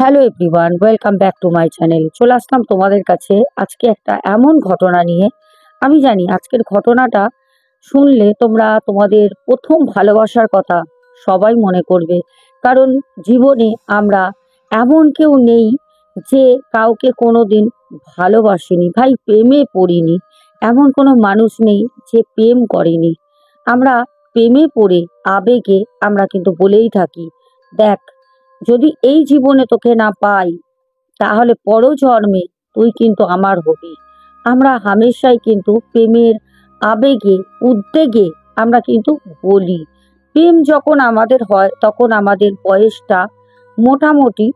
Hello everyone, welcome back to my channel. চলে আসলাম তোমাদের কাছে আজকে একটা এমন ঘটনা নিয়ে। আমি জানি আজকের ঘটনাটা শুনলে তোমরা তোমাদের প্রথম ভালোবাসার কথা সবাই মনে করবে, কারণ জীবনে আমরা এমন কেউ নেই যে কাউকে কোনোদিন ভালোবাসেনি, ভাই প্রেমে পড়িনি। এমন কোনো মানুষ নেই যে প্রেম করেনি। আমরা প্রেমে পড়ে আবেগে আমরা কিন্তু বলেই থাকি, দেখ, যদি এই জীবনে তোকে না পাই তাহলে পরজন্মে তুই কিন্তু আমার হবি। আমরা হামেশাই কিন্তু প্রেমের আবেগে উদ্বেগে আমরা কিন্তু বলি। প্রেম যখন আমাদের হয় তখন আমাদের বয়সটা মোটামুটি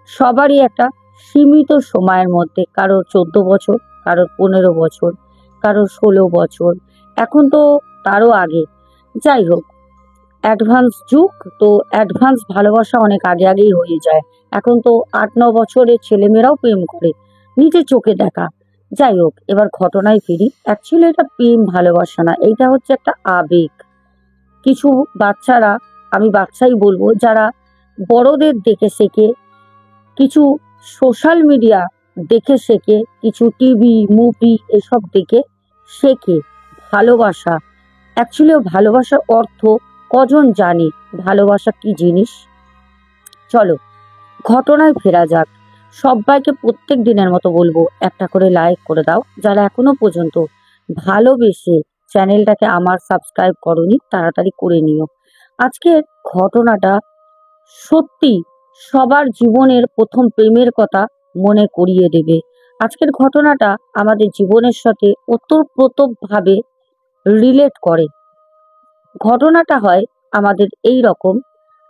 সবারই একটা সীমিত সময়ের মধ্যে, কারোর 14 বছর, কারোর 15 বছর, কারোর 16 বছর, এখন তো তারও আগে। যাই হোক, অ্যাডভান্স যুগ তো, অ্যাডভান্স ভালোবাসা অনেক আগে আগেই হয়ে যায়। এখন তো 8-9 বছরের ছেলেমেয়েরাও প্রেম করে, নিজের চোখে দেখা। যাই হোক, এবার ঘটনায় ফিরি। অ্যাকচুয়ালি এটা প্রেম ভালোবাসা না, এইটা হচ্ছে একটা আবেগ। কিছু বাচ্চারা, আমি বাচ্চাই বলবো, যারা বড়দের দেখে শেখে, কিছু সোশ্যাল মিডিয়া দেখে শেখে, কিছু টিভি মুভি এসব দেখে শেখে ভালোবাসা। অ্যাকচুয়ালি ভালোবাসার অর্থ কজন জানে, ভালোবাসা কি জিনিস? চলো ঘটনায় ফেরা যাক। সবাইকে প্রত্যেক দিনের মতো বলবো, একটা করে লাইক করে দাও। যারা এখনো পর্যন্ত ভালোবেসে চ্যানেলটাকে আমার সাবস্ক্রাইব করনি, তাড়াতাড়ি করে নিও। আজকের ঘটনাটা সত্যি সবার জীবনের প্রথম প্রেমের কথা মনে করিয়ে দেবে। আজকের ঘটনাটা আমাদের জীবনের সাথে ওতপ্রোতভাবে রিলেট করে। ঘটনাটা হয় আমাদের এই রকম।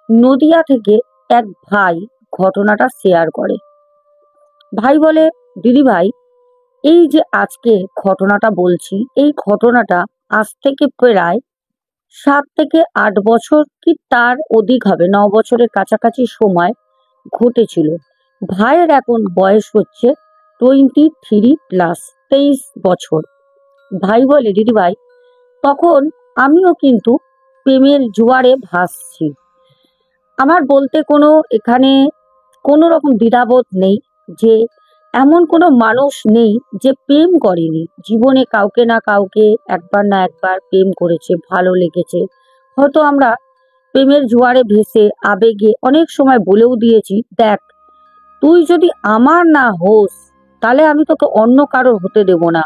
নদিয়া থেকে এক ভাই ঘটনাটা শেয়ার করে। ভাই বলে, দিদি ভাই, এই যে আজকে ঘটনাটা বলছি, এই ঘটনাটা আজ থেকে প্রায় 7 থেকে 8 বছর কি তার অধিক হবে, 9 বছরের কাছাকাছি সময় ঘটেছিল। ভাইয়ের এখন বয়স হচ্ছে 23+, 23 বছর। ভাই বলে, দিদি ভাই, তখন আমিও কিন্তু প্রেমের জোয়ারে ভাসছি। আমার বলতে কোনো এখানে কোনো রকম দ্বিধাবোধ নেই যে এমন কোনো মানুষ নেই যে প্রেম করেনি। জীবনে কাউকে না কাউকে একবার না একবার প্রেম করেছে, ভালো লেগেছে। হয়তো আমরা প্রেমের জোয়ারে ভেসে আবেগে অনেক সময় বলেও দিয়েছি, দেখ, তুই যদি আমার না হোস তাহলে আমি তোকে অন্য কারোর হতে দেব না।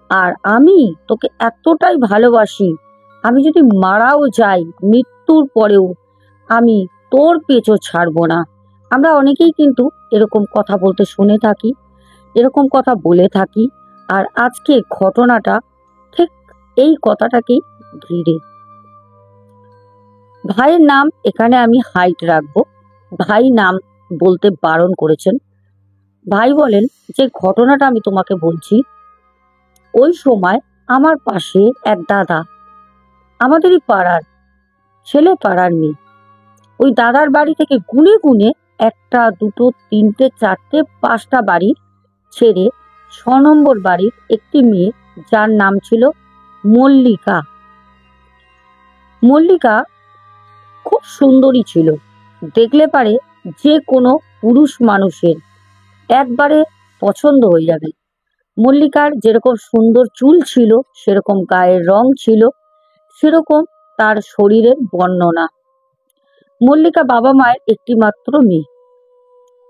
আর আমি তোকে এতটাই ভালোবাসি, আমি যদি মারাও যাই মৃত্যুর পরেও আমি তোর পেছু ছাড়বো না। আমরা অনেকেই কিন্তু এরকম কথা বলতে শুনে থাকি, এরকম কথা বলে থাকি। আর আজকে ঘটনাটা ঠিক এই কথাটাকেই ঘিরে। ভাইয়ের নাম এখানে আমি হাইট রাখবো, ভাই নাম বলতে বারণ করেছেন। ভাই বলেন যে ঘটনাটা আমি তোমাকে বলছি, ওই সময় আমার পাশে এক দাদা, আমাদেরই পাড়ার ছেলে, পাড়ার মেয়ে, ওই দাদার বাড়ি থেকে গুনে গুনে একটা দুটো তিনটে চারটে পাঁচটা বাড়ি ছেড়ে 6 নম্বর বাড়ির একটি মেয়ে, যার নাম ছিল মল্লিকা। মল্লিকা খুব সুন্দরী ছিল, দেখলে পারে যে কোনো পুরুষ মানুষের একবারে পছন্দ হয়ে যাবে। মল্লিকার যেরকম সুন্দর চুল ছিল, সেরকম গায়ের রং ছিল, সেরকম তার শরীরের বর্ণনা। মল্লিকা বাবা মায়ের একটি মাত্র মেয়ে।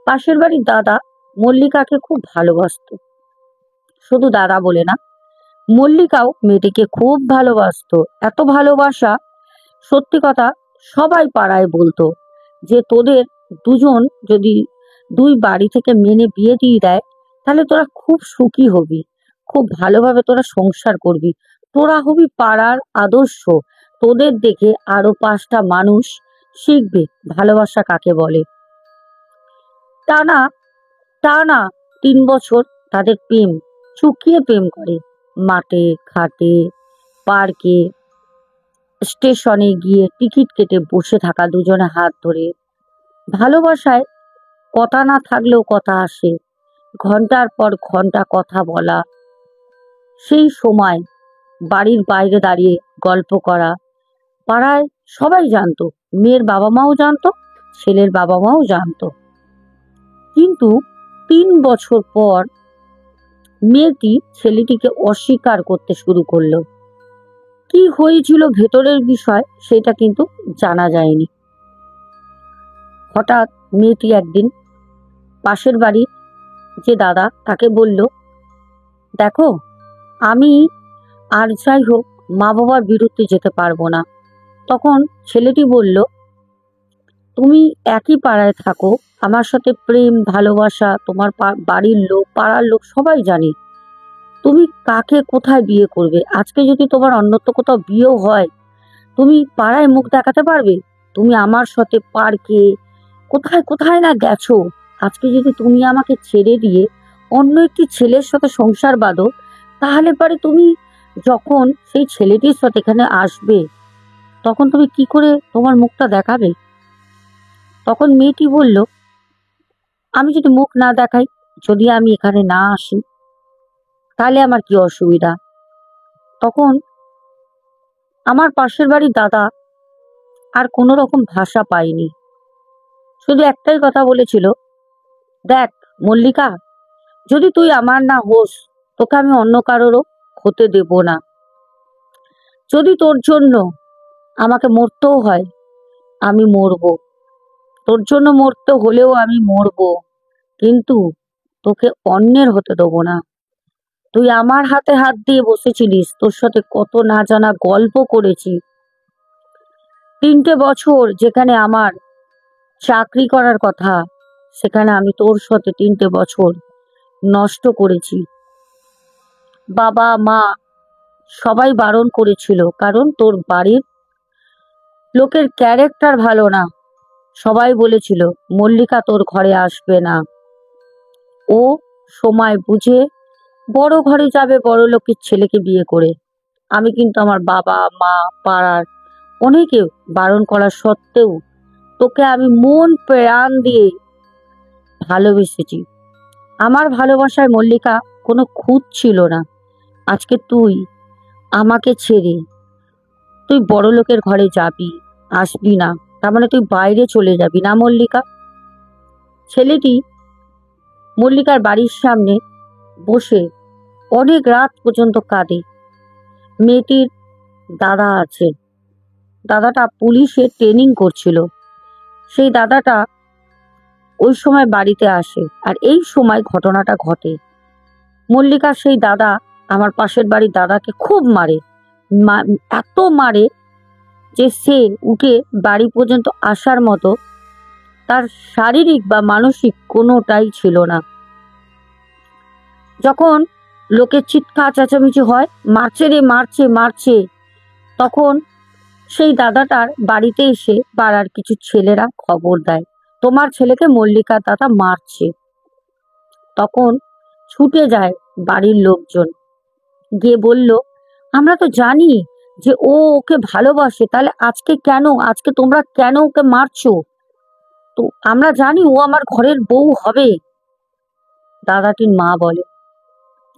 পাশের বাড়ির দাদা মল্লিকাকে খুব ভালোবাসতো। শুধু দাদা বলে না, মল্লিকাও মেয়েটিকে খুব ভালোবাসতো। এত ভালোবাসা, সত্যি কথা, সবাই পাড়ায় বলতো যে তোদের দুজন যদি দুই বাড়ি থেকে মেনে বিয়ে দিয়ে দেয় তাহলে তোরা খুব সুখী হবি, খুব ভালোভাবে তোরা সংসার করবি, তোরা হবি পাড়ার আদর্শ। তোদের দেখে আরো 5টা মানুষ শিখবে ভালোবাসা কাকে বলে। টানা টানা 3 বছর তাদের প্রেম, চুকিয়ে প্রেম করে। মাঠে ঘাটে পার্কে স্টেশনে গিয়ে টিকিট কেটে বসে থাকা দুজনে হাত ধরে। ভালোবাসায় কথা না থাকলেও কথা আসে, ঘন্টার পর ঘন্টা কথা বলা, সেই সময় বাড়ির বাইরে দাঁড়িয়ে গল্প করা। পাড়ায় সবাই জানতো, মেয়ের বাবা মাও জানতো, ছেলের বাবা মাও জানতো। কিন্তু 3 বছর পর মেয়েটি ছেলেটিকে অস্বীকার করতে শুরু করলো। কি হয়েছিল ভেতরের বিষয় সেটা কিন্তু জানা যায়নি। হঠাৎ মেয়েটি একদিন পাশের বাড়ির যে দাদা তাকে বলল, দেখো, আমি আর যাই হোক মা বাবার বিরুদ্ধে যেতে পারবো না। তখন ছেলেটি বলল, তুমি একই পাড়ায় থাকো, আমার সাথে প্রেম ভালোবাসা তোমার বাড়ির লোক পাড়ার লোক সবাই জানে। তুমি কাকে কোথায় বিয়ে করবে? আজকে যদি তোমার অন্যত্র কোথাও বিয়েও হয়, তুমি পাড়ায় মুখ দেখাতে পারবে? তুমি আমার সাথে পার্কে কোথায় কোথায় না গেছো। আজকে যদি তুমি আমাকে ছেড়ে দিয়ে অন্য একটি ছেলের সাথে সংসার বাঁধো, তাহলে পরে তুমি যখন সেই ছেলেটির সাথে এখানে আসবে, তখন তুমি কি করে তোমার মুখটা দেখাবে? তখন মেয়েটি বলল, আমি যদি মুখ না দেখাই, যদি আমি এখানে না আসি, তাহলে আমার কি অসুবিধা? তখন আমার পাশের বাড়ির দাদা আর কোনো রকম ভাষা পায়নি, শুধু একটাই কথা বলেছিল, দেখ মল্লিকা, যদি তুই আমার না হোস, তোকে আমি অন্য কারোরও হতে দেব না। যদি তোর জন্য আমাকে মরতেও হয়, আমি মরবো। তোর জন্য মরতে হলেও আমি মরবো, কিন্তু তোকে অন্যের হতে দেবো না। তুই আমার হাতে হাত দিয়ে বসেছিলিস, তোর সাথে কত না জানা গল্প করেছি। 3টে বছর যেখানে আমার চাকরি করার কথা, সেখানে আমি তোর সাথে 3টে বছর নষ্ট করেছি। বাবা মা সবাই বারণ করেছিল, কারণ তোর বাড়ির লোকের ক্যারেক্টার ভালো না। সবাই বলেছিল মল্লিকা তোর ঘরে আসবে না, ও সময় বুঝে বড় ঘরে যাবে বড় লোকের ছেলেকে বিয়ে করে। আমি কিন্তু আমার বাবা মা পাড়ার অনেকে বারণ করা সত্ত্বেও তোকে আমি মন প্রাণ দিয়ে ভালোবেসেছি। আমার ভালোবাসায় মল্লিকা কোনো খুঁত ছিল না। আজকে তুই আমাকে ছেড়ে তুই বড় লোকের ঘরে যাবি, আসবি না, তার মানে তুই বাইরে চলে যাবি না মল্লিকা? ছেলেটি মল্লিকার বাড়ির সামনে বসে অনেক রাত পর্যন্ত কাঁদে। মেয়েটির দাদা আছে, দাদাটা পুলিশে ট্রেনিং করছিল। সেই দাদাটা ওই সময় বাড়িতে আসে, আর এই সময় ঘটনাটা ঘটে। মল্লিকার সেই দাদা আমার পাশের বাড়ির দাদাকে খুব মারে, এত মারে যে সে উঠে বাড়ি পর্যন্ত আসার মতো তার শারীরিক বা মানসিক কোনোটাই ছিল না। যখন লোকের চিৎকার চেঁচামেচি হয়, মারছে রে মারছে মারছে, তখন সেই দাদাটার বাড়িতে এসে পাড়ার কিছু ছেলেরা খবর দেয়, তোমার ছেলেকে মল্লিকার দাদা মারছে। তখন ছুটে যায় বাড়ির লোকজন, গিয়ে বলল, আমরা তো জানি যে ও ওকে ভালোবাসে, তাহলে আজকে তোমরা কেন ওকে মারছো? তো আমরা জানি ও আমার ঘরের বউ হবে। দাদাটির মা বলে,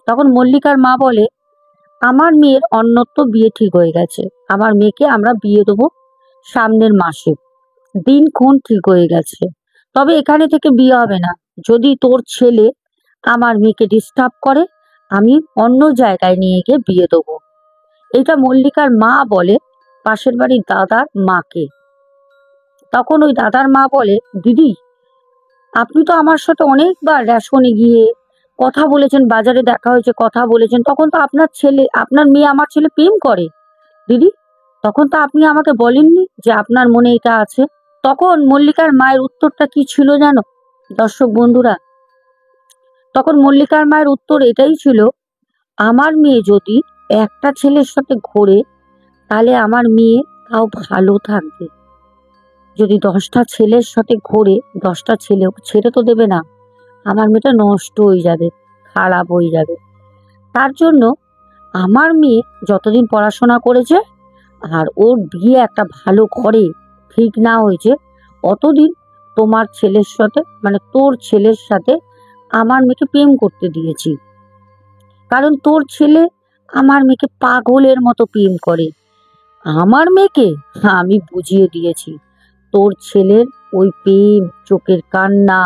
তখন মল্লিকার মা বলে, আমার মেয়ের অন্যত্র বিয়ে ঠিক হয়ে গেছে, আমার মেয়েকে আমরা বিয়ে দেবো সামনের মাসে, দিনক্ষণ ঠিক হয়ে গেছে। তবে এখানে থেকে বিয়ে হবে না। যদি তোর ছেলে আমার মেয়েকে ডিস্টার্ব করে, আমি অন্য জায়গায় নিয়ে গিয়ে বিয়ে দেবো। এটা মল্লিকার মা বলে পাশের বাড়ির দাদার মাকে। তখন ওই দাদার মা বলে, দিদি, আপনি তো আমার সাথে অনেকবার রেশনে গিয়ে কথা বলেছেন, বাজারে দেখা হয়েছে, কথা বলেছেন, তখন তো আপনার মেয়ে আমার ছেলে প্রেম করে। দিদি, তখন তো আপনি আমাকে বলেননি যে আপনার মনে এটা আছে। তখন মল্লিকার মায়ের উত্তরটা কি ছিল জানো দর্শক বন্ধুরা? তখন মল্লিকার মায়ের উত্তর এটাই ছিল, আমার মেয়ে যদি একটা ছেলের সাথে ঘোরে, তাহলে আমার মেয়ে তাও ভালো থাকবে। যদি 10টা ছেলের সাথে ঘোরে, 10টা ছেলে ওকে ছেড়ে তো দেবে না, আমার মেয়েটা নষ্ট হয়ে যাবে, খারাপ হয়ে যাবে। তার জন্য আমার মেয়ে যতদিন পড়াশোনা করেছে আর ওর বিয়ে একটা ভালো ঘরে ঠিক না হয়েছে, অতদিন তোমার ছেলের সাথে মানে তোর ছেলের সাথে আমার মেয়েকে প্রেম করতে দিয়েছি। কারণ তোর ছেলে আমার মেয়েকে পাগলের মতো প্রেম করে। আমার মেয়েকে আমি বুঝিয়ে দিয়েছি, তোর ছেলের ওই প্রেম, চোখের কান্না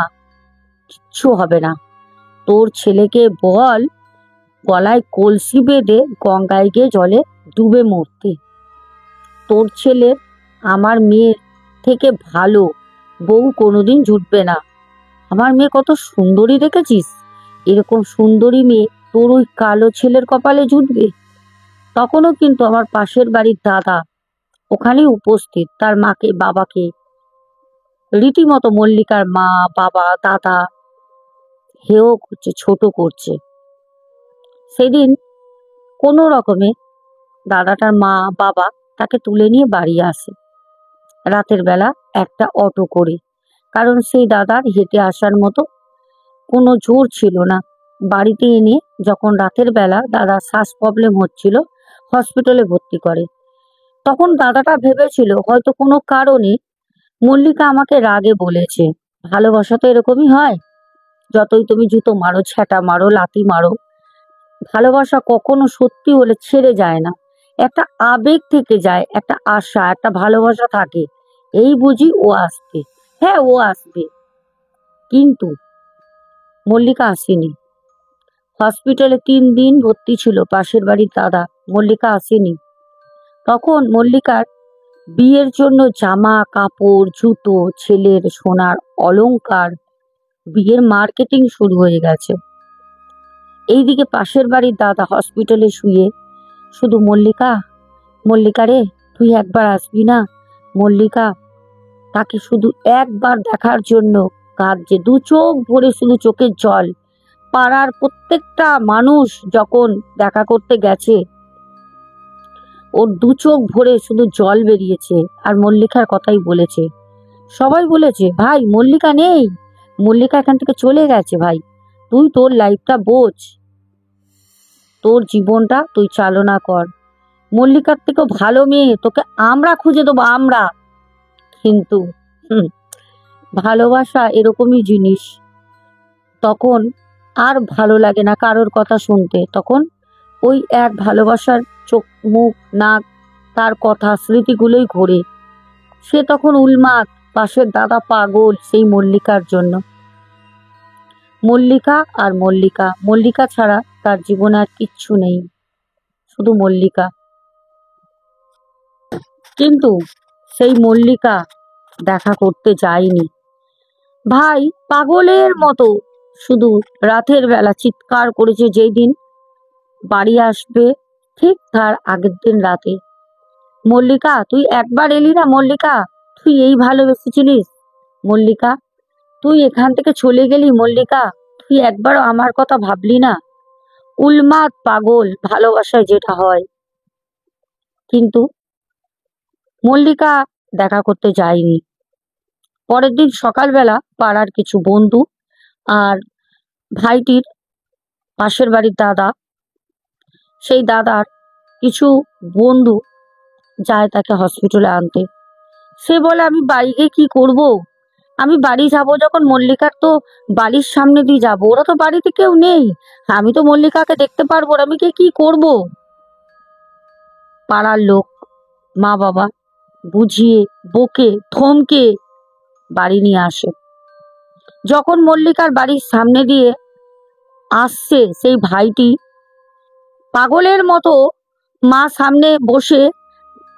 কিচ্ছু হবে না। তোর ছেলেকে বল গলায় কলসি বেঁধে গঙ্গায় গিয়ে জলে ডুবে মরতে। তোর ছেলে আমার মেয়ের থেকে ভালো বউ কোনোদিন জুটবে না। আমার মেয়ে কত সুন্দরী দেখেছিস? এরকম সুন্দরী মেয়ে তোর ওই কালো ছেলের কপালে জুটবে? তখনও কিন্তু আমার পাশের বাড়ির দাদা ওখানেই উপস্থিত, তার মাকে বাবাকে রীতিমতো মল্লিকার মা বাবা দাদা হেও করছে, ছোট করছে। সেদিন কোনো রকমে দাদাটার মা বাবা তাকে তুলে নিয়ে বাড়ি আসে রাতের বেলা একটা অটো করে, কারণ সেই দাদার হেঁটে আসার মতো কোনো জোর ছিল না। বাড়িতে এনে যখন রাতের বেলা দাদার শ্বাস প্রবলেম হচ্ছিল, হসপিটালে ভর্তি করে। তখন দাদাটা ভেবেছিল হয়তো কোনো কারণে মল্লিকা আমাকে রাগে বলেছে। ভালোবাসা তো এরকমই হয়, যতই তুমি জুতো মারো, ছ্যাটা মারো, লাথি মারো, ভালোবাসা কখনো সত্যি হলে ছেড়ে যায় না। একটা আবেগ থেকে যায়, একটা আশা, একটা ভালোবাসা থাকে, এই বুঝি ও আসবে। হ্যাঁ, ও আসবে, কিন্তু মল্লিকা আসেনি। হসপিটালে 3 দিন ভর্তি ছিল পাশের বাড়ির দাদা, মল্লিকা আসেনি। তখন মল্লিকার বিয়ের জন্য জামা কাপড়, জুতো, ছেলের সোনার অলংকার, বিয়ের মার্কেটিং শুরু হয়ে গেছে। এইদিকে পাশের বাড়ির দাদা হসপিটালে শুয়ে শুধু মল্লিকা, মল্লিকা রে তুই একবার আসবি না? মল্লিকা, তাকে শুধু একবার দেখার জন্য কাঁদছে, 2 চোখ ভরে শুধু চোখের জল। পাড়ার প্রত্যেকটা মানুষ যখন দেখা করতে গেছে, ওর 2 চোখ ভরে শুধু জল বেরিয়েছে, আর মল্লিকার কথাই বলেছে। সবাই বলেছে ভাই মল্লিকা নেই, মল্লিকা এখান থেকে চলে গেছে, ভাই তুই তোর লাইফটা বোঝ, তোর জীবনটা তুই চালনা কর, মল্লিকার থেকেও ভালো মেয়ে তোকে আমরা খুঁজে দেবো, আমরা। কিন্তু ভালোবাসা এরকমই জিনিস, তখন আর ভালো লাগে না কারোর কথা শুনতে। তখন ওই এক ভালোবাসার চোখ মুখ নাক তার কথা স্মৃতিগুলোই ঘোরে। সে তখন উন্মাদ, পাশের দাদা পাগল সেই মল্লিকার জন্য। মল্লিকা আর মল্লিকা, মল্লিকা ছাড়া তার জীবনে আর কিচ্ছু নেই, শুধু মল্লিকা। কিন্তু সেই মল্লিকা দেখা করতে যায়নি। ভাই পাগলের মতো শুধু রাতের বেলা চিৎকার করেছে, যেই দিন বাড়ি আসবে ঠিক তার আগের দিন রাতে, মল্লিকা তুই একবার এলি না, মল্লিকা তুই এই ভালোবেসেছিলিস, মল্লিকা তুই এখান থেকে চলে গেলি, মল্লিকা তুই একবারও আমার কথা ভাবলি না? উন্মাদ পাগল ভালোবাসায় যেটা হয়। কিন্তু মল্লিকা দেখা করতে যায়নি। পরের দিন সকালবেলা পাড়ার কিছু বন্ধু আর ভাইটির পাশের বাড়ির দাদা, সেই দাদার কিছু বন্ধু যায় তাকে হসপিটালে আনতে। সে বলে আমি বাড়ি গিয়ে কি করব, আমি বাড়ি যাব যখন মল্লিকার তো বাড়ির সামনে দিয়ে যাব, ওরা তো বাড়িতে কেউ নেই, আমি তো মল্লিকাকে দেখতে পারবো না, আমি কি করব? পাড়ার লোক মা বাবা বুঝিয়ে বকে ধমকে বাড়ি নিয়ে আসে। যখন মল্লিকার বাড়ির সামনে দিয়ে আসছে সেই ভাইটি, পাগলের মতো মা সামনে বসে,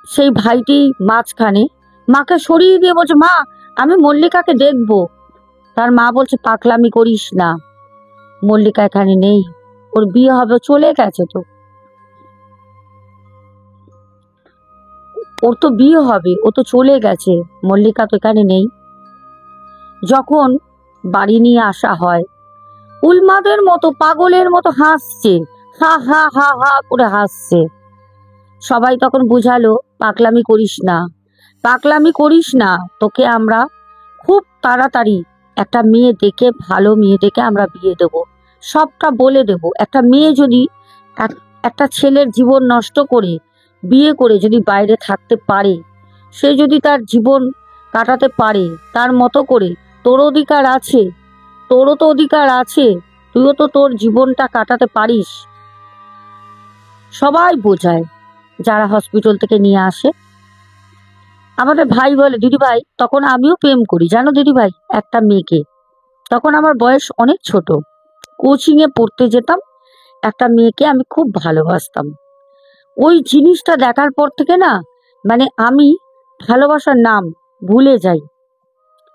সেই ভাইটি মাঝখানে মাকে সরিয়ে দিয়ে বলছে মা আমি মল্লিকাকে দেখবো। তার মা বলছে পাগলামি করিস না, মল্লিকা এখানে নেই, ওর বিয়ে হবে, চলে গেছে তো, ওর তো বিয়ে হবে, ও তো চলে গেছে, মল্লিকা তো এখানে নেই। যখন বাড়ি নিয়ে আসা হয়, উন্মাদের মতো পাগলের মতো হাসছে, হা হা হা হা করে হাসছে। সবাই তখন বুঝালো পাগলামি করিস না, পাগলামি করিস না, তোকে আমরা খুব তাড়াতাড়ি একটা মেয়ে দেখে, ভালো মেয়ে দেখে আমরা বিয়ে দেবো, সবটা বলে দেব। একটা মেয়ে যদি একটা ছেলের জীবন নষ্ট করে বিয়ে করে যদি বাইরে থাকতে পারে, সে যদি তার জীবন কাটাতে পারে তার মতো করে, তোর অধিকার আছে, তোরও তো অধিকার আছে, তুইও তো তোর জীবনটা কাটাতে পারিস। সবাই বোঝায় যারা হসপিটাল থেকে নিয়ে আসে। আমাদের ভাই বলে দিদি ভাই তখন আমিও প্রেম করি জানো দিদি ভাই একটা মেয়েকে, তখন আমার বয়স অনেক ছোট, কোচিং এ পড়তে যেতাম। একটা মেয়েকে আমি খুব ভালোবাসতাম। ওই জিনিসটা দেখার পর থেকে না, মানে আমি ভালোবাসার নাম ভুলে যাই।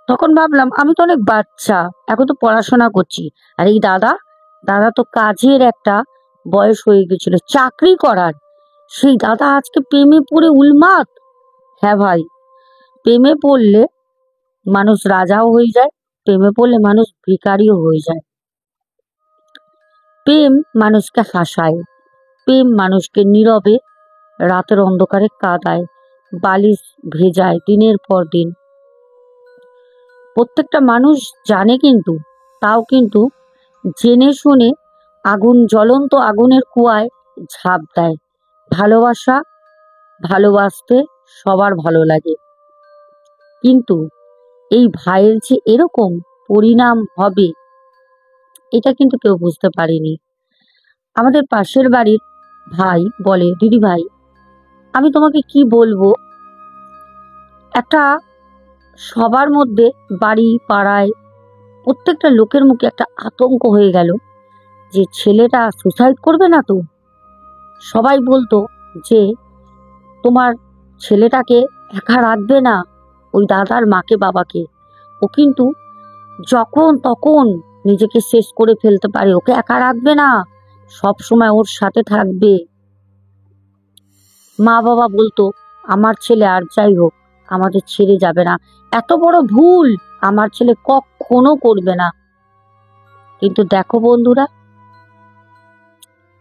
তখন ভাবলাম আমি তো অনেক বাচ্চা, এখন তো পড়াশোনা করছি। আর এই দাদা, দাদা তো কাজের একটা বয়স হয়ে গেছিল, চাকরি করার। সেই দাদা আজকে প্রেমে পড়ে উন্মাদ। হ্যাঁ ভাই, প্রেমে পড়লে মানুষ রাজাও হয়ে যায়, প্রেমে পড়লে মানুষ ভিখারিও হয়ে যায়। প্রেম মানুষকে হাসায়, প্রেম মানুষকে নীরবে রাতের অন্ধকারে কাঁদায়, বালিশ ভেজায় দিনের পর দিন। প্রত্যেকটা মানুষ জানে, কিন্তু তাও কিন্তু জেনে শুনে আগুন, জ্বলন্ত আগুনের কুয়ায় ঝাঁপ দেয়। ভালোবাসা, ভালোবাসতে সবার ভালো লাগে, কিন্তু এই ভাইয়ের যে এরকম পরিণাম হবে এটা কিন্তু কেউ বুঝতে পারেনি। আমাদের পাশের বাড়ির ভাই বলে, দিদি ভাই, আমি তোমাকে কি বলবো, একটা সবার মধ্যে, বাড়ি পাড়ায় প্রত্যেকটা লোকের মুখে একটা আতঙ্ক হয়ে গেল যে ছেলেটা সুসাইড করবে না তো। সবাই বলতো যে তোমার ছেলেটাকে একা রাখবে না, ওই দাদার মাকে বাবাকে, ও কিন্তু যখন তখন নিজেকে শেষ করে ফেলতে পারে, ওকে একা রাখবে না, সব সময় ওর সাথে থাকবে। মা বাবা বলতো আমার ছেলে আর যাই হোক আমাদের ছেড়ে যাবে না, এত বড় ভুল আমার ছেলে কখনো করবে না। কিন্তু দেখো বন্ধুরা,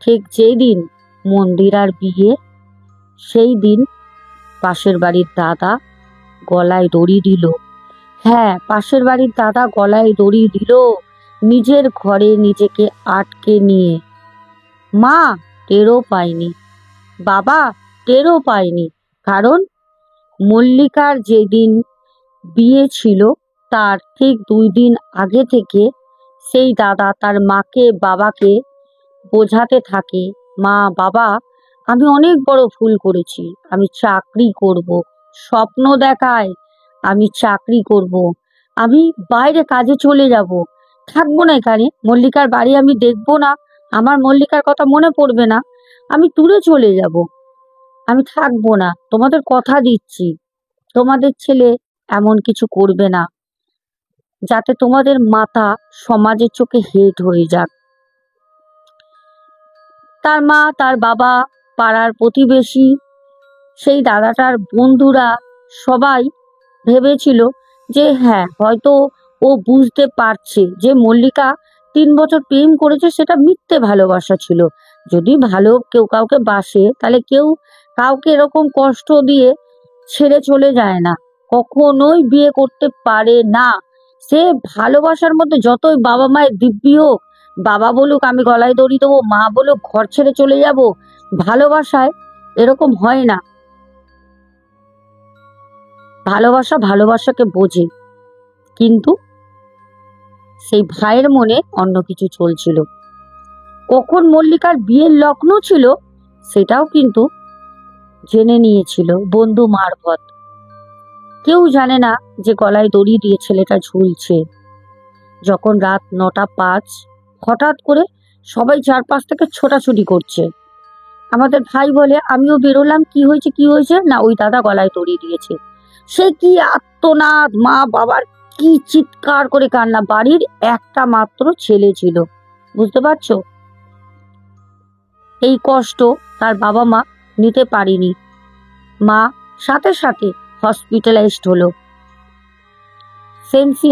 ঠিক যেই দিন মন্দির আর বিয়ে, সেই দিন পাশের বাড়ির দাদা গলায় দড়ি দিল। হ্যাঁ, পাশের বাড়ির দাদা গলায় দড়ি দিল, নিজের ঘরে নিজেকে আটকে নিয়ে। মা টেরও পায়নি, বাবা টেরও পায়নি, কারণ মল্লিকার যেদিন বিয়ে ছিল তার ঠিক 2 দিন আগে থেকে সেই দাদা তার মাকে বাবাকে বোঝাতে থাকে, মা বাবা, আমি অনেক বড় ভুল করেছি, আমি চাকরি করব। স্বপ্ন দেখায় আমি চাকরি করব, আমি বাইরে কাজে চলে যাব, থাকবো না এখানে, মল্লিকার বাড়ি আমি দেখবো না, আমার মল্লিকার কথা মনে পড়বে না, আমি দূরে চলে যাব, আমি থাকবো না, তোমাদের কথা দিচ্ছি, তোমাদের ছেলে এমন কিছু করবে না যাতে তোমাদের মাথা সমাজের চোখে হেট হয়ে যাক। তার মা, তার বাবা, পাড়ার প্রতিবেশী, সেই দাদাটার বন্ধুরা সবাই ভেবেছিল যে হ্যাঁ, হয়তো ও বুঝতে পারছে যে মল্লিকা 3 বছর প্রেম করেছে, সেটা মিথ্যে ভালোবাসা ছিল। যদি ভালো কেউ কাউকে বাসে তাহলে কেউ কাউকে এরকম কষ্ট দিয়ে ছেড়ে চলে যায় না, কখনোই বিয়ে করতে পারে না। সে ভালোবাসার মধ্যে যতই বাবা মায়ের দিব্যি হোক, বাবা বলুক আমি গলায় দড়ি দেবো, মা বলুক ঘর ছেড়ে চলে যাব, ভালোবাসায় এরকম হয় না। ভালোবাসা ভালোবাসাকে বোঝে, কিন্তু সেই ভাইয়ের মনে অন্য কিছু চলছিল। কখন মল্লিকার বিয়ের লগ্ন ছিল সেটাও কিন্তু জেনে নিয়েছিল বন্ধু মারফত। কেউ জানে না যে গলায় দড়ি দিয়ে ছেলেটা ঝুলছে। যখন রাত 9টা 5, হঠাৎ করে সবাই চারপাশ থেকে ছোটাছুটি করছে। আমাদের ভাই বলে, আমিও বেরোলাম, কি হয়েছে কি হয়েছে, না ওই দাদা গলায় দড়ি দিয়েছে। সে কি আর্তনাদ, মা বাবার কি চিৎকার করে কান্না, বাড়ির একটা মাত্র ছেলে ছিল, বুঝতে পারছো? এই কষ্ট তার বাবা মা নিতে পারেনি। মা সাথে সাথে হসপিটালাইজড হলো। সেন্সই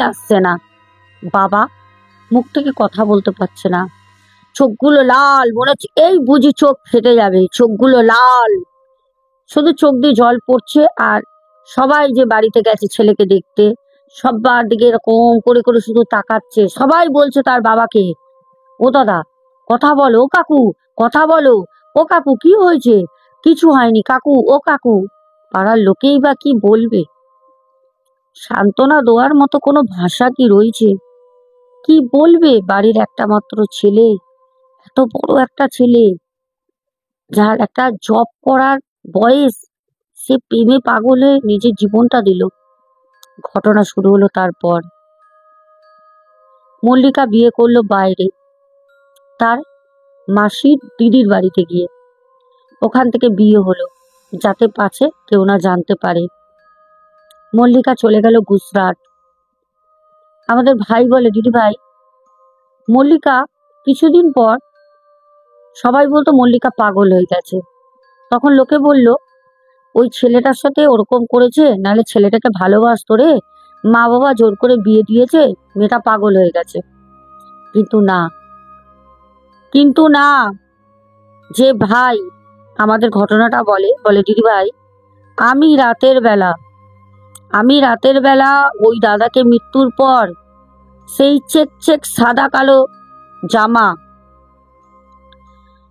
আসছে না। বাবা মুখ থেকে কথা বলতে পারছে না, চোখগুলো লাল, মনে হচ্ছে এই বুঝি চোখ ফেটে যাবে, চোখগুলো লাল, শুধু চোখ দিয়ে জল পড়ছে। আর সবাই যে বাড়িতে গেছে ছেলেকে দেখতে, সবার দিকে এরকম করে করে শুধু তাকাচ্ছে। সবাই বলছে তার বাবাকে, ও দাদা কথা বলো, ও কাকু কথা বলো, ও কাকু কি হয়েছে, কিছু হয়নি কাকু, ও কাকু। পাড়ার লোকেই বা কি বলবে? সান্ত্বনা দেওয়ার মতো কোনো ভাষা কি রয়েছে? কি বলবে বাড়ির একটা মাত্র ছেলে, এত বড় একটা ছেলে, যার একটা জব করার বয়স, সে প্রেমে পাগল হয়ে নিজের জীবনটা দিল। ঘটনা শুরু হলো তারপর। মল্লিকা বিয়ে করলো বাইরে, তার মাসির দিদির বাড়িতে গিয়ে। ওখান থেকে বিয়ে হলো, যাতে পাছে কেউ না জানতে পারে। মল্লিকা চলে গেল গুজরাট। আমাদের ভাই বলে, দিদি ভাই, মল্লিকা কিছুদিন পর সবাই বলতো মল্লিকা পাগল হয়ে গেছে। তখন লোকে বলল, ওই ছেলেটার সাথে ওরকম করেছে, নাহলে ছেলেটাকে ভালোবাসতো রে, মা বাবা জোর করে বিয়ে দিয়েছে, মেয়েটা পাগল হয়ে গেছে। কিন্তু না, যে ভাই আমাদের ঘটনাটা বলে, দিদি ভাই, আমি রাতের বেলা ওই দাদাকে মৃত্যুর পর সেই চেক সাদা কালো জামা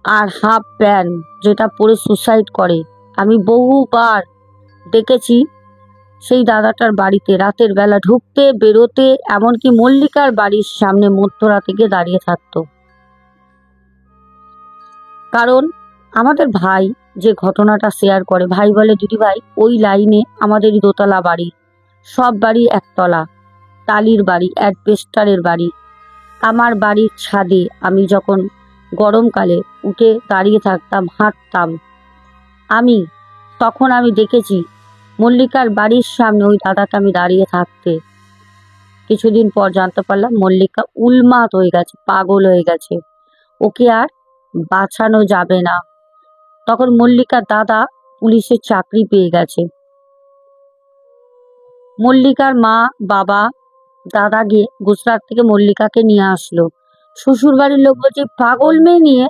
আর হাফ প্যান্ট যেটা পরে সুসাইড করে, আমি বহুবার দেখেছি সেই দাদাটার বাড়িতে রাতের বেলা ঢুকতে বেরোতে, এমনকি মল্লিকার বাড়ির সামনে মধ্যরাতে গিয়ে দাঁড়িয়ে থাকতো। কারণ আমাদের ভাই যে ঘটনাটা শেয়ার করে, ভাই বলে, দিদি ভাই, ওই লাইনে আমাদের দোতলা বাড়ি, সব বাড়ি একতলা, টালির বাড়ি, অ্যাডবেস্টারের বাড়ি। আমার বাড়ির ছাদে আমি যখন গরমকালে উঠে দাঁড়িয়ে থাকতাম, হাঁটতাম, তখন আমি দেখেছি মল্লিকার বাড়ির সামনে ওই দাদাকে আমি দাঁড়িয়ে থাকতে। কিছুদিন পর জানতে পারলাম মল্লিকা উন্মাদ হয়ে গেছে, পাগল হয়ে গেছে, ওকে আর বাঁচানো যাবে না। তখন মল্লিকার দাদা পুলিশের চাকরি পেয়ে গেছে। মল্লিকার মা, বাবা, দাদা গিয়ে গুজরাট থেকে মল্লিকাকে নিয়ে আসলো। শ্বশুর বাড়ির লোক বলছে, পাগল মেয়ে নিয়ে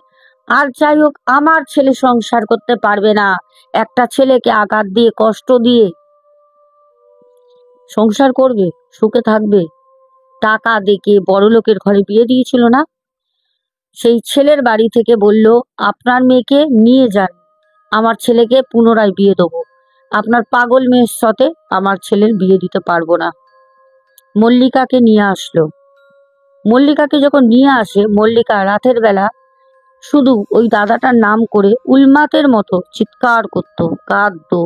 আর যাই হোক আমার ছেলে সংসার করতে পারবে না, একটা ছেলেকে আঘাত দিয়ে কষ্ট দিয়ে সংসার করবে, সুখে থাকবে? টাকা দেখে বড় লোকের ঘরে বিয়ে দিয়েছিল না? সেই ছেলের বাড়ি থেকে বলল, আপনার মেয়েকে নিয়ে যান, আমার ছেলেকে পুনরায় বিয়ে দেবো, আপনার পাগল মেয়ের সাথে আমার ছেলের বিয়ে দিতে পারবো না। মল্লিকাকে নিয়ে আসলো। মল্লিকাকে যখন নিয়ে আসে, মল্লিকা রাতের বেলা শুধু ওই দাদাটার নাম করে উন্মাদের মতো চিৎকার করতো, কাঁদতো,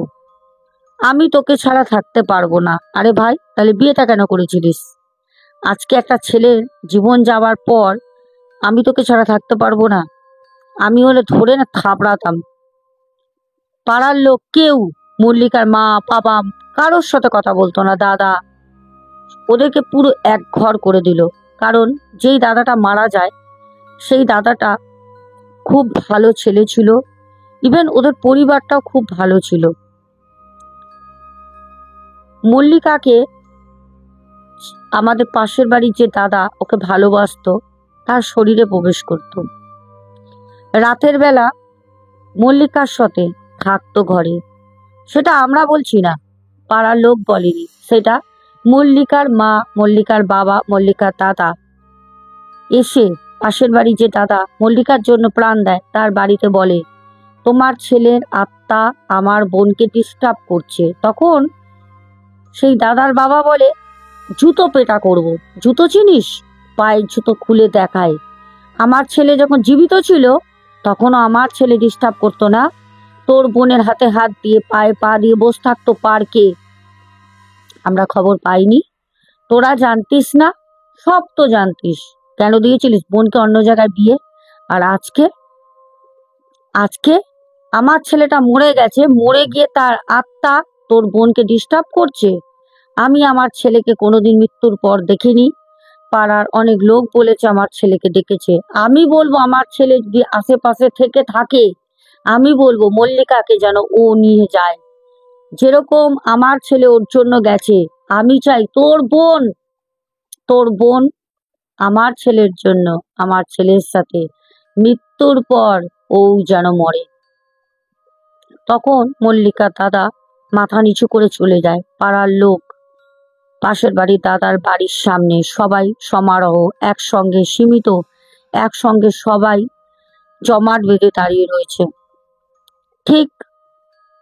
আমি তোকে ছাড়া থাকতে পারবো না। আরে ভাই, তাহলে বিয়েটা কেন করেছিলিস? আজকে একটা ছেলের জীবন যাওয়ার পর আমি তোকে ছাড়া থাকতে পারবো না? আমি হলে ধরে না থাপড়াতাম। পাড়ার লোক কেউ, মল্লিকার মা, বাবা, কারোর সাথে কথা বলতো না। দাদা ওদেরকে পুরো এক ঘর করে দিল। কারণ যেই দাদাটা মারা যায়, সেই দাদাটা খুব ভালো ছেলে ছিল, ইভেন ওদের পরিবারটাও খুব ভালো ছিল। মল্লিকাকে আমাদের পাশের বাড়ির যে দাদা ওকে ভালোবাসতো, তার শরীরে প্রবেশ করত। রাতের বেলা মল্লিকার সাথে থাকতো ঘরে। সেটা আমরা বলছি না, পাড়ার লোক বলেনি, সেটা মল্লিকার মা, মল্লিকার বাবা, মল্লিকার দাদা এসে পাশের বাড়ি যে দাদা মল্লিকার জন্য প্রাণ দেয়, তার বাড়িতে বলে, তোমার ছেলের আত্মা আমার বোনকে ডিস্টার্ব করছে। তখন সেই দাদার বাবা বলে, জুতো পেটা করব। জুতো চিনিস? পায়ের জুতো খুলে দেখায়। আমার ছেলে যখন জীবিত ছিল তখনও আমার ছেলে ডিস্টার্ব করতো না, তোর বোনের হাতে হাত দিয়ে পায়ে পা দিয়ে বসে থাকতো পার্কে, আমরা খবর পাইনি? তোরা জানতিস না? সব তো জানতিস, কেন দিয়েছিলিস বোনকে অন্য জায়গায় বিয়ে? আর আজকে আজকে আমার ছেলেটা মরে গেছে, মরে গিয়ে তার আত্মা তোর বোনকে ডিস্টার্ব করছে। আমি আমার ছেলেকে কোনোদিন মৃত্যুর পর দেখিনি। পাড়ার অনেক লোক বলেছে আমার ছেলেকে ডেকেছে। আমি বলবো আমার ছেলে যদি আশেপাশে থেকে থাকে, আমি বলবো মল্লিকাকে যেন ও নিয়ে যায়। যেরকম আমার ছেলে ওর জন্য গেছে, আমি চাই তোর বোন আমার ছেলের জন্য, আমার ছেলের সাথে মৃত্যুর পর ও যেন মরে। তখন মল্লিকা দাদা মাথা নিচু করে চলে যায়। পাড়ার লোক, পাশের বাড়ির দাদার বাড়ির সামনে সবাই সমারোহ, একসঙ্গে সীমিত, একসঙ্গে সবাই জমাট বেঁধে দাঁড়িয়ে রয়েছে। ঠিক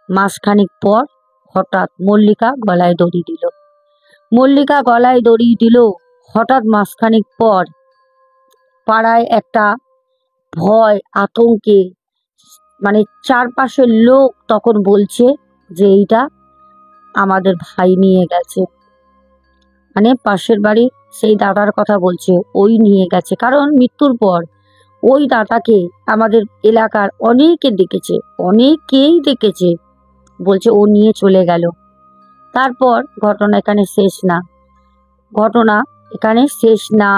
মাসখানিক পর হঠাৎ মল্লিকা গলায় দড়ি দিল। হঠাৎ মাসখানিক পর পাড়ায় একটা ভয়, আতঙ্কে, মানে চারপাশের লোক তখন বলছে যে এইটা আমাদের ভাই নিয়ে গেছে। মানে পাশের বাড়ি সেই দাদার কথা বলছে, ওই নিয়ে গেছে। কারণ মৃত্যুর পর ওই দাদাকে আমাদের এলাকার অনেকেই দেখেছে, বলছে ও নিয়ে চলে গেল। তারপর ঘটনা এখানে শেষ না।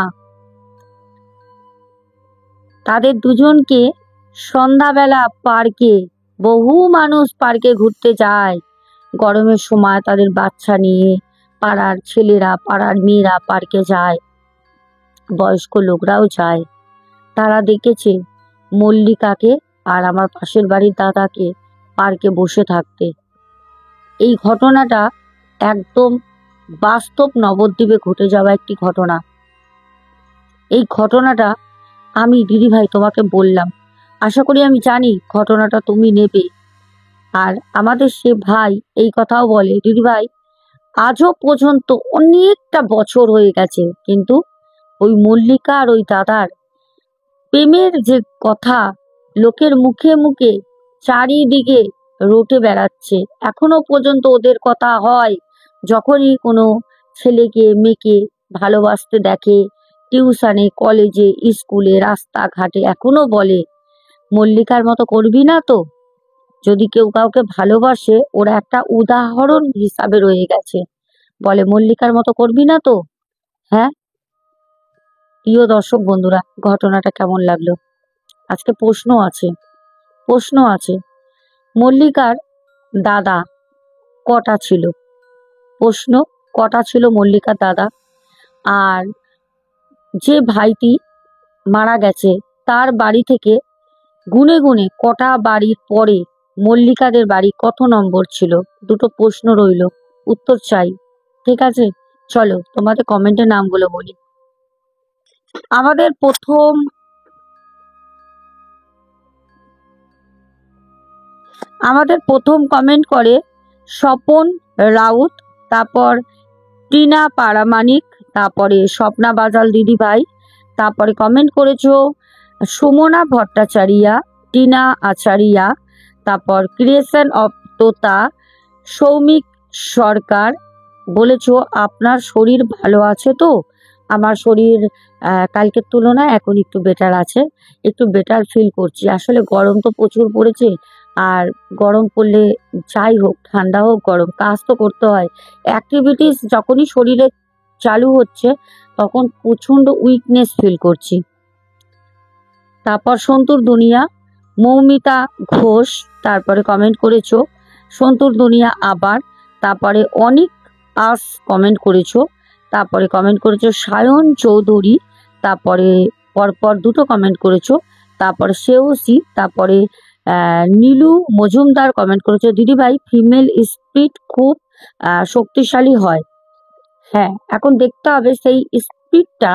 তাদের দুজনকে সন্ধ্যাবেলা বহু মানুষ পার্কে ঘুরতে যায়। গরমের সময় তাদের বাচ্চা নিয়ে পাড়ার ছেলেরা, পাড়ার মেয়েরা পার্কে যায়, বয়স্ক লোকরাও যায়। তারা দেখেছে মল্লিকাকে আর আমার পাশের বাড়ির দাদাকে পার্কে বসে থাকতে। এই ঘটনাটা একদম বাস্তব নবদ্বীপে ঘটে যাওয়া একটি ঘটনা। এই ঘটনাটা আমি দিদিভাই তোমাকে বললাম, আশা করি, আমি জানি ঘটনাটা তুমি নেবে। আর আমাদের সে ভাই এই কথাও বলে, দিদিভাই আজও পর্যন্ত অনেকটা বছর হয়ে গেছে, কিন্তু ওই মল্লিকা আর ওই দাদার প্রেমের যে কথা লোকের মুখে মুখে চারিদিকে রটে বেড়াচ্ছে। এখনো পর্যন্ত ওদের কথা হয়, যখনই কোনো ছেলেকে মেয়েকে ভালোবাসতে দেখে, টিউশনে, কলেজে, স্কুলে, রাস্তাঘাটে এখনো বলে, মল্লিকার মতো করবি না তো। যদি কেউ কাউকে ভালোবাসে, ওরা একটা উদাহরণ হিসাবে রয়ে গেছে, বলে মল্লিকার মতো করবি না তো। হ্যাঁ, প্রিয় দর্শক বন্ধুরা, ঘটনাটা কেমন লাগলো? আজকে প্রশ্ন আছে মল্লিকার দাদা কটা ছিল? কটা ছিল মল্লিকার দাদা? আর যে ভাইটি মারা গেছে তার বাড়ি থেকে গুনে গুনে কটা বাড়ির পরে মল্লিকাদের বাড়ি কত নম্বর ছিল? দুটো প্রশ্ন রইল, উত্তর চাই। ঠিক আছে, চলো তোমাদের কমেন্টে নামগুলো বলি। আমাদের প্রথম কমেন্ট করে স্বপন রাউত, তারপর টিনা পারামানিক, তারপরে স্বপ্না বাজাল দিদিভাই, তারপরে কমেন্ট করেছো সুমনা ভট্টাচারিয়া, টিনা আচারিয়া, তারপর ক্রিয়েশন অফ তোতা, সৌমিক সরকার। বলেছো আপনার শরীর ভালো আছে তো? আমার শরীর কালকের তুলনায় এখন একটু বেটার আছে, একটু বেটার ফিল করছি। আসলে গরম তো প্রচুর পড়েছে, আর গরম পড়লে যাই হোক, ঠান্ডা হোক গরম, কাজ তো করতে হয়। অ্যাক্টিভিটিস যখনই শরীরে চালু হচ্ছে তখন প্রচণ্ড উইকনেস ফিল করছি। তারপর সন্তুর দুনিয়া, মৌমিতা ঘোষ, তারপরে কমেন্ট করেছো সন্তুর দুনিয়া আবার, তারপরে অনেক কমেন্ট করেছো, তারপরে কমেন্ট করেছো সায়ন চৌধুরী, তারপরে পরপর দুটো কমেন্ট করেছো, তারপরে সেওসি, তারপরে নীলু মজুমদার কমেন্ট করেছো দিদিভাই ফিমেল স্পিরিট খুব শক্তিশালী হয়। হ্যাঁ, এখন দেখতে হবে সেই স্পিরিটটা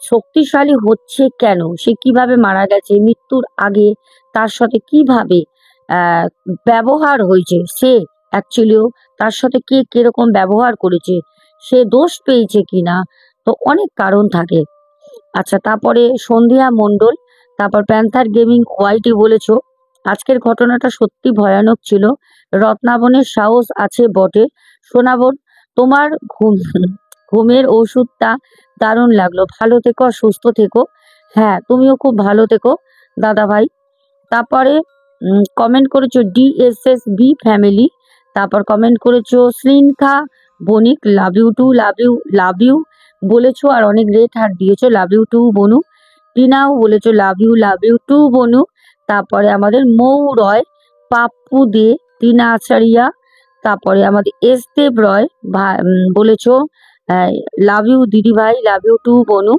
শক্তিশালী হচ্ছে কেন, সে কিভাবে মারা গেছে, মৃত্যুর আগে তার সাথে কিভাবে ব্যবহার হয়েছে, সে অ্যাকচুয়ালিও তার সাথে কে কিরকম ব্যবহার করেছে, সে দোষ পেয়েছে কিনা, তো অনেক কারণ থাকে। আচ্ছা, তারপরে সন্ধ্যা মণ্ডল, তারপর প্যান্থার গেমিং ওয়াইটি বলেছো আজকের ঘটনাটা সত্যি ভয়ানক ছিল, রত্নাবনের সাহস আছে বটে। সোনাবন, তোমার ঘুমের ওষুধটা দারুণ লাগলো, ভালো থেকো আর সুস্থ থেকো। হ্যাঁ, তুমিও খুব ভালো থেকো দাদা ভাই। তারপরে কমেন্ট করেছো DSSB ফ্যামিলি, তারপর কমেন্ট করেছো শ্রীনখা বণিক, লাভ ইউ বলেছো, আর অনেক রেট হার্ট দিয়েছো, লাভ ইউ টু বনু। টিনাও বলেছো লাভ ইউ টু বনু। তারপরে আমাদের মৌ রয়, পাপ্পু দে, টিনা আচারিয়া, তারপরে আমাদের এস দেব রয় বলেছো লাভ ইউ দিদি ভাই, লাভ ইউ টু বনু।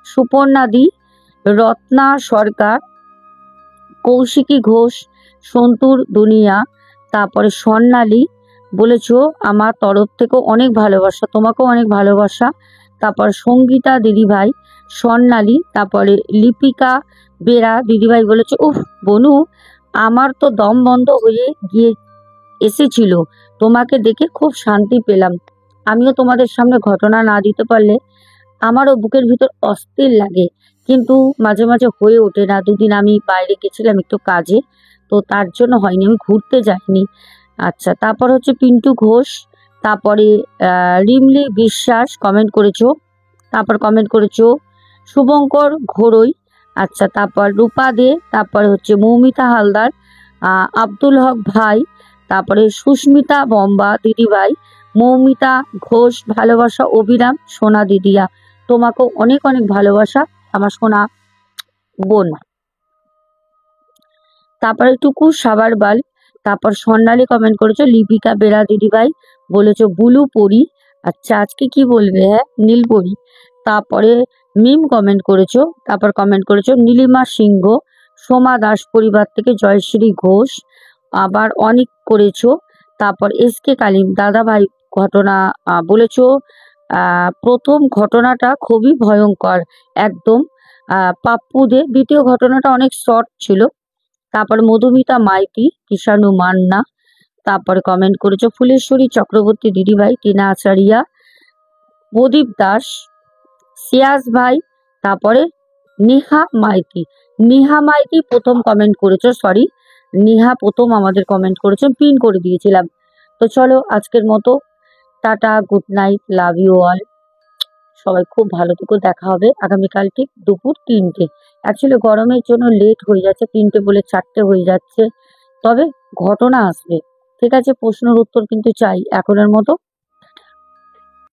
সুপর্ণা দি, রত্না সরকার, কৌশিকী ঘোষ, সন্তুর দুনিয়া, তারপরে স্বর্ণালী বলেছো আমার তরফ থেকেও অনেক ভালোবাসা, তোমাকেও অনেক ভালোবাসা। তারপর সঙ্গীতা দিদিভাই, স্বর্ণালী, তারপরে লিপিকা বেরা দিদিভাই বলেছো উফ বনু, আমার তো দম বন্ধ হয়ে গিয়ে এসেছিল, তোমাকে দেখে খুব শান্তি পেলাম। আমিও তোমাদের সামনে ঘটনা না দিতে পারলে আমারও বুকের ভিতর অস্থির লাগে, কিন্তু মাঝে মাঝে হয়ে ওঠে না। দুদিন আমি বাইরে গেছিলাম একটু কাজে, তো তার জন্য হয়নি, আমি ঘুরতে যাইনি। আচ্ছা, তারপর হচ্ছে পিন্টু ঘোষ, তারপরে রিমলি বিশ্বাস কমেন্ট করেছো, তারপর কমেন্ট করেছো শুভঙ্কর ঘোরই, আচ্ছা, তারপর রূপা দে, তারপর হচ্ছে মৌমিতা হালদার, আব্দুল হক ভাই, তারপরে সুস্মিতা বম্বা দিদিভাই, মৌমিতা ঘোষ ভালোবাসা অবিরাম, সোনা দিদিয়া, তোমাকেও অনেক অনেক ভালোবাসা আমার সোনা বোন। তারপরে টুকু সাবারবাল, তারপর স্বর্ণালী কমেন্ট করেছো লিপিকা বেরা দিদিভাই, বলেছো বুলু পরি, আচ্ছা আজকে কি বলবে, হ্যাঁ নীলপরি। তারপরে মিম কমেন্ট করেছো, তারপর কমেন্ট করেছো নীলিমা সিংহ, সোমা দাস পরিবার থেকে জয়শ্রী ঘোষ, আবার অনেক করেছো। তারপর এস কে কালিম দাদা ভাই ঘটনা বলেছো প্রথম ঘটনাটা খুবই ভয়ঙ্কর একদম, পাপ্পু দে দ্বিতীয় ঘটনাটা অনেক শর্ট ছিল। তারপর মধুমিতা মাইতি, কিষাণু মান্না, তারপরে কমেন্ট করেছো ফুলেশ্বরী চক্রবর্তী দিদিভাই, টিনা আচারিয়া, প্রদীপ দাস, সিয়াজ ভাই, তারপরে নেহা মাইতি প্রথম কমেন্ট করেছো, সরি নেহা প্রথম আমাদের কমেন্ট করেছো, পিন করে দিয়েছিলাম। তো চলো আজকের মতো tata, good night, love you all, সবাই খুব ভালো থেকো, দেখা হবে আগামীকাল ঠিক দুপুর 3টে। অ্যাকচুয়ালি গরমের জন্য লেট হয়ে যাচ্ছে, 3টে বলে 4টে হয়ে যাচ্ছে, তবে ঘটনা আসবে, ঠিক আছে? প্রশ্নের উত্তর কিন্তু চাই এখনের মতো।